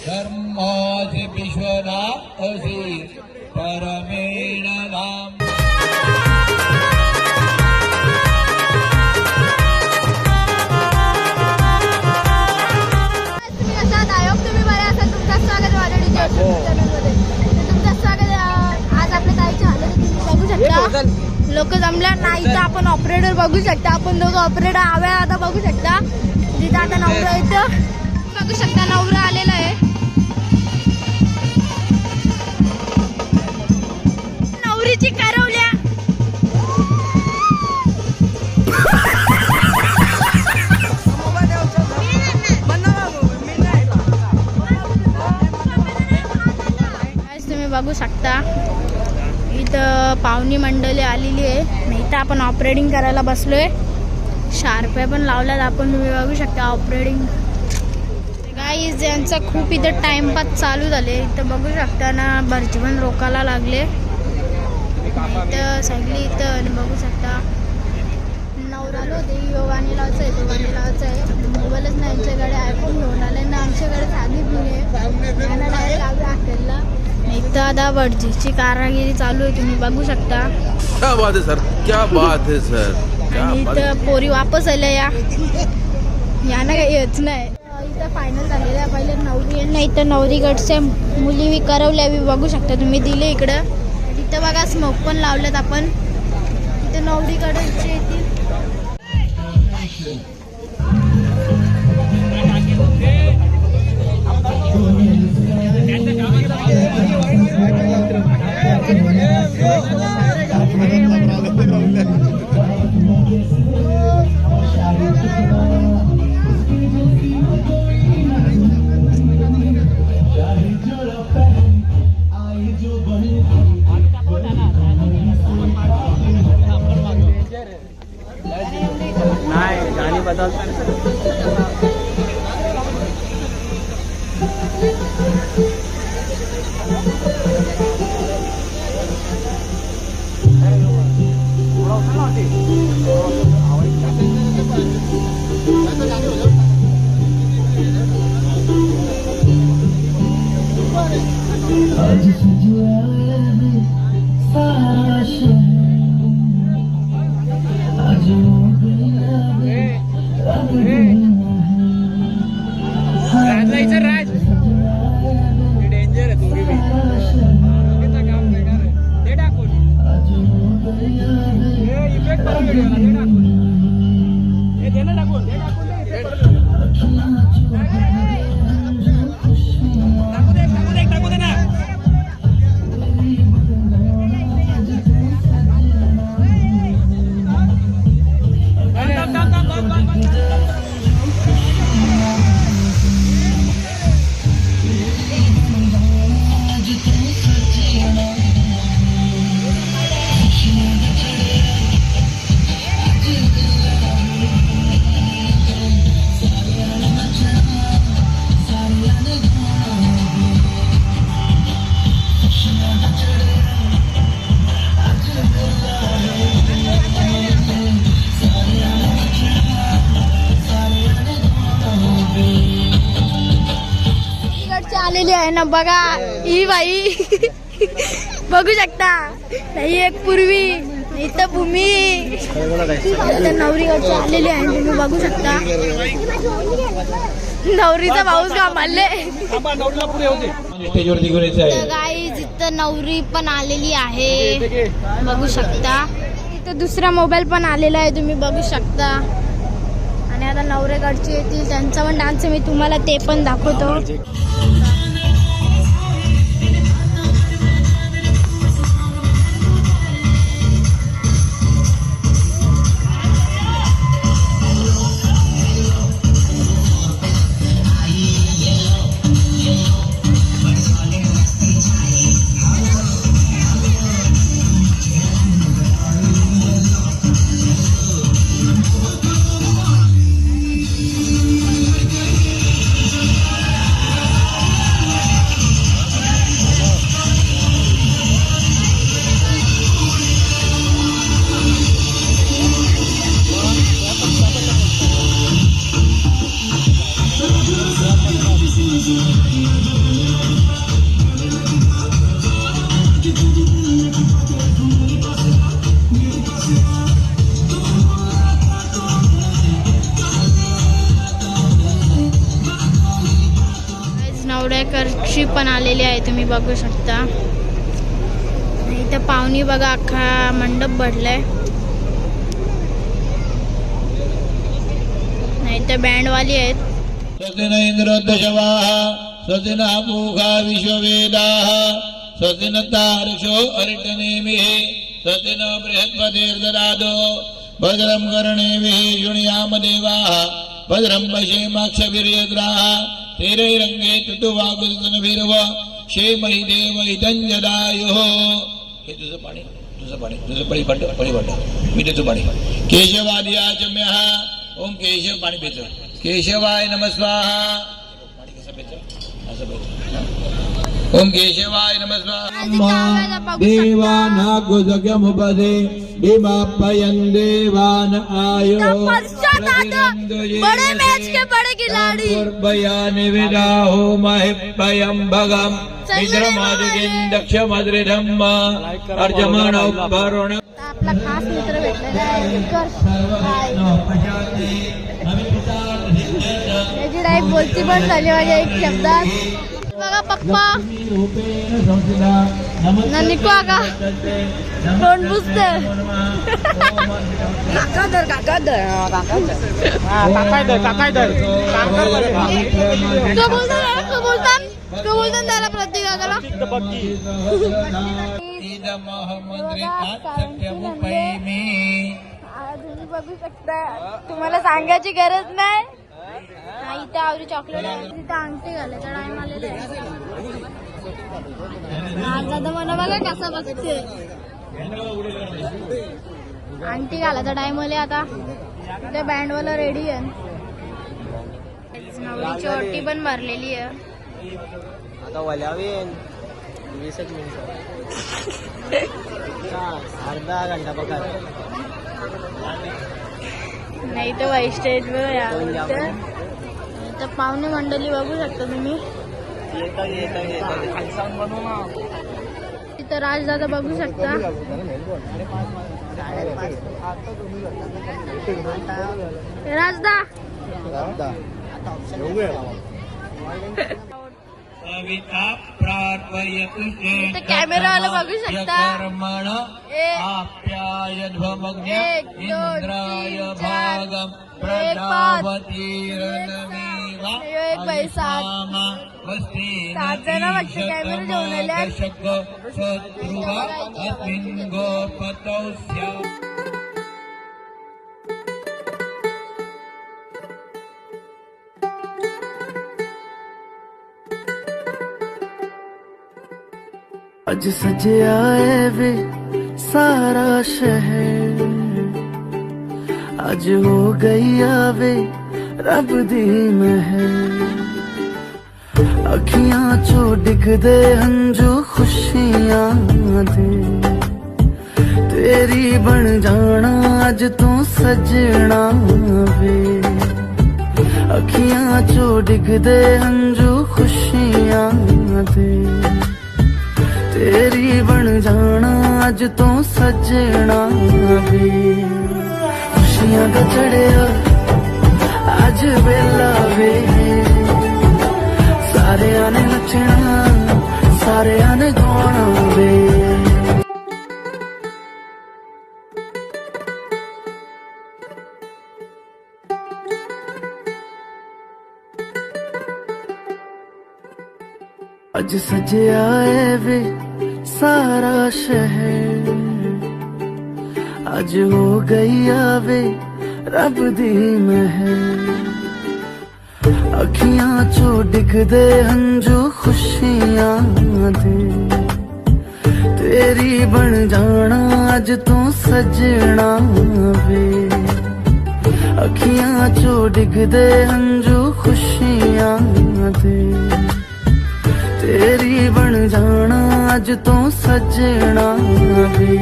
धर्माधि विश्वनाथ असी परमेण नाम। लोक जमल्या नाही तर आपण ऑपरेटर बघू शकता. आपण दोघं ऑपरेटर आव्या आता बघू शकता. तिथं आता नवरा येतं बघू शकता. नवरा आलेला आहे. नवरीची कारवल्या तुम्ही बघू शकता. इथं पाहुणी मंडळी आलेली आहे. नाही तर आपण ऑपरेटिंग करायला बसलोय. शार्पे पण लावल्यात आपण. तुम्ही बघू शकता ऑपरेटिंग. गाईज यांचा खूप इथं टाइमपास चालू झाले. इथं बघू शकता ना भरची पण रोकायला लागले. इथं सगळी इथं बघू शकता. नवरालो होते गाणी लावायचं आहे. तो गाणी लावायचं आहे. मोबाईलच नाही यांच्याकडे. आयफोन घेऊन आले ना आमच्याकडे साधी फोन आहे. त्यांना डायरेक्ट लावलं हॉटेलला. इथं आता भटजीची कारागिरी चालू आहे. तुम्ही बघू शकता. क्या बात है सर, क्या बात है सर. आणि इथं पोरी वापस आल्या. यांना काही येत नाही. इथं फायनल झालेलं आहे. पहिले नवरी नाही इथं नवरीकडच्या मुली करवल्या बघू शकता तुम्ही. दिले इकडं. इथं बघा स्मोक पण लावलेत आपण. इथं नवरीकडचे येतील. नाही गाणी बदलतात. आलेली आहे ना बघा. ही बाई बघू शकता. ही एक पूर्वी इथं भूमी. इथं नवरीकडची आलेली आहे. तुम्ही बघू शकता. नवरीचा भाऊच का मारले. गाईज इथं नवरी पण आलेली आहे. बघू शकता. इथं दुसरा मोबाईल पण आलेला आहे. तुम्ही बघू शकता. आणि आता नवरेकडचे येतील. त्यांचा पण डान्स मी तुम्हाला ते पण दाखवतो. कडची पण आलेली आहे, तुम्ही बघू शकता. इथं पाहुणी बघा, अख्खा मंडप भरलाय. नाही तर बँडवाली आहेत. स्वस्तिन इंद्र दशवाः स्वस्तिन पूषा विश्ववेदाः स्वस्तिन तार्क्ष्यो अरिष्टनेमिः स्वस्तिन बृहस्पतिर्ददातु भद्रं कर्णेभिः शृणुयाम देवाः भद्रं पश्येमाक्षभिर्यजत्राः स्थिरैरङ्गे तुतुवागुस्तनभिर्व क्षेमहि देवैतञ्जदायुः. हे तुझं पाणी पळी मी देतो पाणी. केशवादियाचम्यः ओम केशव पाणी प्यायचं. केशवाय नमः स्वाहा. पाणी कसं प्यायचं? असं प्यायचं. ओम केशवाय नमः स्वाहा. देवानागुजगमुपदे भीमापयन् देवान आयो बड़े मैच के बड़े खिलाड़ी विदाहो महिपयं भगम मित्रमादिगिं दक्षमद्रिधम्म अर्जमण वरुण. आपला खास मित्र भेटलेला आहे त्याची डायरेक्ट बोलती पण झाली माझ्या एक शब्दात. बघा पप्पा निको का तोंड पुसते. बोलतात त्याला प्रत्येकाला तुम्ही बघू शकता. तुम्हाला सांगायची गरज नाही. इथे आवडी चॉकलेट आहे. तिथे अंगठी घालायचा टाइम आलेला आहे. आता मला बघा कसा बघते. अंगठी घालायचा टाइम आले. आता इथे बँडवाला रेडी आहे. नवरीची ओटी पण भरलेली आहे. आता वल्यावेन 20 मिनिट अर्धा घंटा बघा. नाही तर वैस्टेज तर पाहुणे मंडळी बघू शकता तुम्ही. तिथं राजदादा बघू शकता. राजदा कॅमेरावाला बघू शकता. एक पैसा 7 जण फक्त कॅमेरा घेऊन आल्या. अज सजया है वे सारा शहर, अज हो गई आवे रब दी महर। अखियां चो डिगदे हंजू खुशियां दे, तेरी बन जाना अज तू सजना वे। अखियां चो डिगदे हंजू खुशियां दे, तेरी बन जाना अज तू सजना वे। खुशियां का चढ़िया अज वेला वे, सारे आने नचना सारे आने गाना वे। अज सजया है वे सारा शहर, अज हो गई आवे रब दी महर। अखियां चो डिगदे हंजू खुशियां दे, तेरी बन जाना अज तू सजना वे। अखियां चो डिगदे हंजू खुशियां दे, तेरी बन जाना अज तू सजना वे।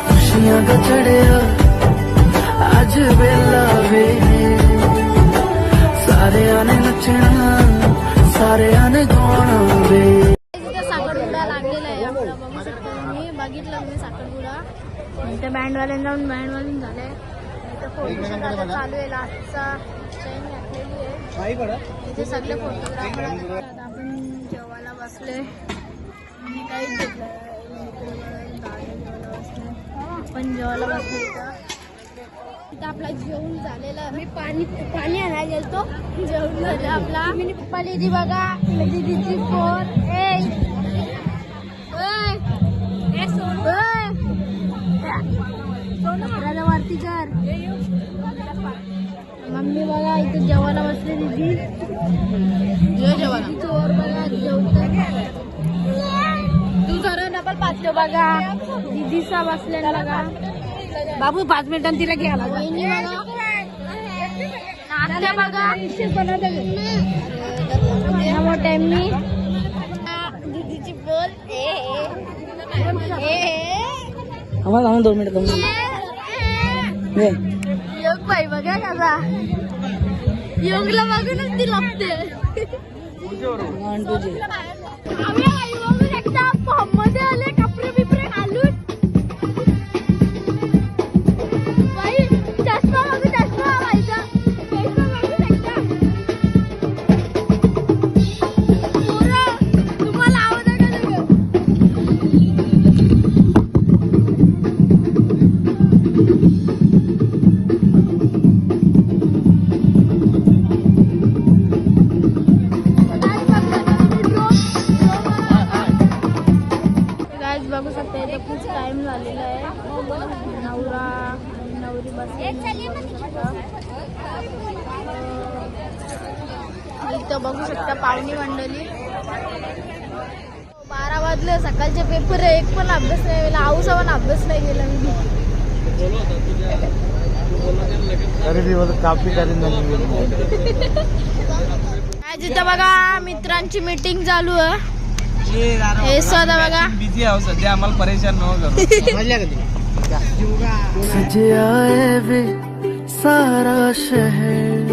खुशियां का चढ़िया अज वेला वे, सारे आने नचना सारे आने गाना वे। साखरपुडा लागलेला आहे आपला, बघू शकता तुम्ही. बघितलं मी साखरपुडा. इथं बँडवाल्यां जाऊन बँडवाल्यां झालंय. इथं फोटोशूट आता चालू आहे. लास्टचा चैन घातलेली आहे. इथे सगळे फोटोग्राफर आता आपण जेवायला बसले आणि काहीच घेतलं आपण जेवायला बसलो इथं आपला जेवण झालेला. मी पाणी आणायला गेलतो. जेवण झालं आपला. मी पप्पाला इथे बघा दीदीची फोन वरती कर. मम्मी बघा इथे जेवायला बसले. दीदी जेवायला चोर बघा जेवत. तू जरा डबल पाचलो बघा. दीदीचा बसलेला बघा. बाबू 5 मिनिटांनी तिला घ्यायला वहिनी बघा. नाश्ता बघा मोठ्या मी दीदीची बोल आम्हाला 2 मिनिट योग बाई बघा कसा योगला बघूनच ती लागते. आम्ही आई बघू शकता फॉर्म मध्ये आले कपडे बिपरे घालून. बाई चष्मा बघू चष्मा बाईचा चष्मा बघू शकता. पोरं, तुम्हाला आवडतं का सगळं? बघू शकता इथं खूप टाइम झालेला आहे. नवरा नवरी बसली इथं बघू शकता पाहुणी मंडळी. 12 वाजले. सकाळचे पेपर आहे. एक पण अभ्यास नाही केला. आऊचा पण अभ्यास नाही केला मी. तिथं बघा मित्रांची मीटिंग चालू आहे. हे सदा बघा बिझी आहो सध्या. आम्हाला परेशान न करू. सज आए वे सारा शहर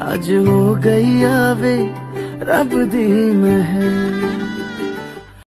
आज हो गई आवे रब दी महर